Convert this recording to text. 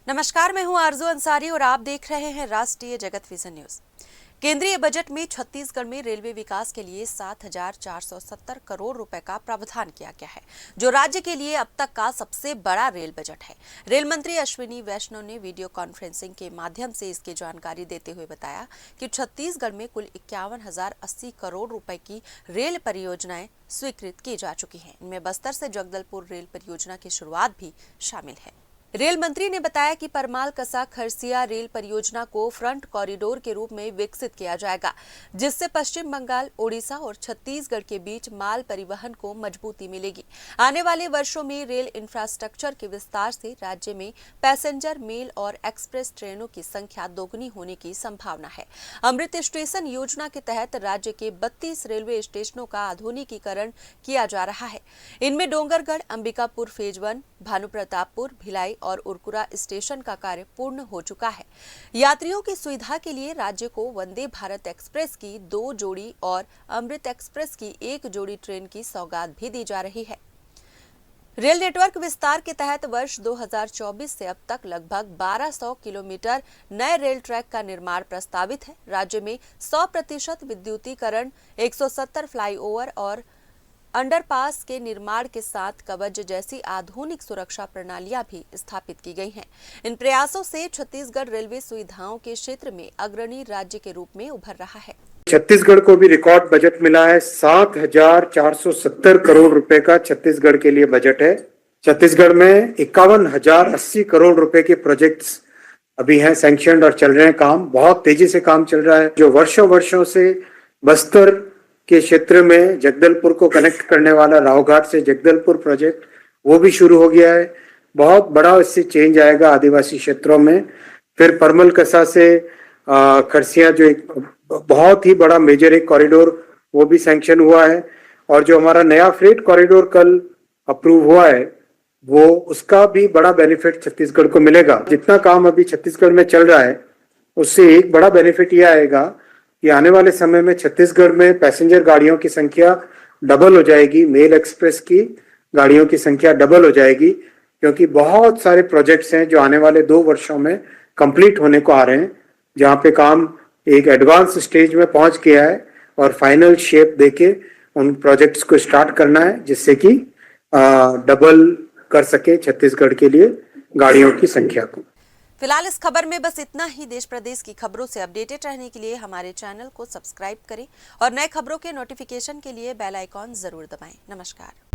नमस्कार, मैं हूं आरजू अंसारी और आप देख रहे हैं राष्ट्रीय जगत विजन न्यूज। केंद्रीय बजट में छत्तीसगढ़ में रेलवे विकास के लिए 7,470 करोड़ रुपए का प्रावधान किया गया है, जो राज्य के लिए अब तक का सबसे बड़ा रेल बजट है। रेल मंत्री अश्विनी वैष्णव ने वीडियो कॉन्फ्रेंसिंग के माध्यम से इसकी जानकारी देते हुए बताया कि छत्तीसगढ़ में कुल 51,080 करोड़ रुपए की रेल परियोजनाएं स्वीकृत की जा चुकी हैं। इनमें बस्तर से जगदलपुर रेल परियोजना की शुरुआत भी शामिल है। रेल मंत्री ने बताया कि परमाल कसा खरसिया रेल परियोजना को फ्रंट कॉरिडोर के रूप में विकसित किया जाएगा, जिससे पश्चिम बंगाल, ओडिशा और छत्तीसगढ़ के बीच माल परिवहन को मजबूती मिलेगी। आने वाले वर्षों में रेल इंफ्रास्ट्रक्चर के विस्तार से राज्य में पैसेंजर, मेल और एक्सप्रेस ट्रेनों की संख्या दोगुनी होने की संभावना है। अमृत स्टेशन योजना के तहत राज्य के 32 रेलवे स्टेशनों का आधुनिकीकरण किया जा रहा है। इनमें डोंगरगढ़, अंबिकापुर फेज 1, भानुप्रतापपुर, भिलाई और उरकुरा स्टेशन का कार्य पूर्ण हो चुका है। यात्रियों की सुविधा के लिए राज्य को वंदे भारत एक्सप्रेस की 2 जोड़ी और अमृत एक्सप्रेस की 1 जोड़ी ट्रेन की सौगात भी दी जा रही है। रेल नेटवर्क विस्तार के तहत वर्ष 2024 से अब तक लगभग 1200 किलोमीटर नए रेल ट्रैक का निर्माण प्रस्तावित है। राज्य में 100% विद्युतीकरण, 170 फ्लाईओवर और अंडरपास के निर्माण के साथ कवच जैसी आधुनिक सुरक्षा प्रणालियां भी स्थापित की गई हैं। इन प्रयासों से छत्तीसगढ़ रेलवे सुविधाओं के क्षेत्र में अग्रणी राज्य के रूप में उभर रहा है। छत्तीसगढ़ को भी रिकॉर्ड बजट मिला है। 7,470 करोड़ रुपए का छत्तीसगढ़ के लिए बजट है। छत्तीसगढ़ में 51,080 करोड़ रुपए के प्रोजेक्ट्स अभी हैं सैंक्शनड और चल रहे हैं। काम बहुत तेजी से काम चल रहा है। जो वर्षों से बस्तर के क्षेत्र में जगदलपुर को कनेक्ट करने वाला रावघाट से जगदलपुर प्रोजेक्ट, वो भी शुरू हो गया है। बहुत बड़ा इससे चेंज आएगा आदिवासी क्षेत्रों में। फिर परमल कसा से खरसिया, जो एक बहुत ही बड़ा मेजर एक कॉरिडोर, वो भी सैंक्शन हुआ है। और जो हमारा नया फ्रेट कॉरिडोर कल अप्रूव हुआ है, वो उसका भी बड़ा बेनिफिट छत्तीसगढ़ को मिलेगा। जितना काम अभी छत्तीसगढ़ में चल रहा है, उससे एक बड़ा बेनिफिट यह आएगा कि आने वाले समय में छत्तीसगढ़ में पैसेंजर गाड़ियों की संख्या डबल हो जाएगी, मेल एक्सप्रेस की गाड़ियों की संख्या डबल हो जाएगी, क्योंकि बहुत सारे प्रोजेक्ट्स हैं जो आने वाले 2 वर्षों में कंप्लीट होने को आ रहे हैं, जहां पे काम एक एडवांस स्टेज में पहुंच गया है और फाइनल शेप देके उन प्रोजेक्ट्स को स्टार्ट करना है, जिससे कि डबल कर सके छत्तीसगढ़ के लिए गाड़ियों की संख्या को। फिलहाल इस खबर में बस इतना ही। देश प्रदेश की खबरों से अपडेटेड रहने के लिए हमारे चैनल को सब्सक्राइब करें और नए खबरों के नोटिफिकेशन के लिए बेल आइकॉन जरूर दबाएं। नमस्कार।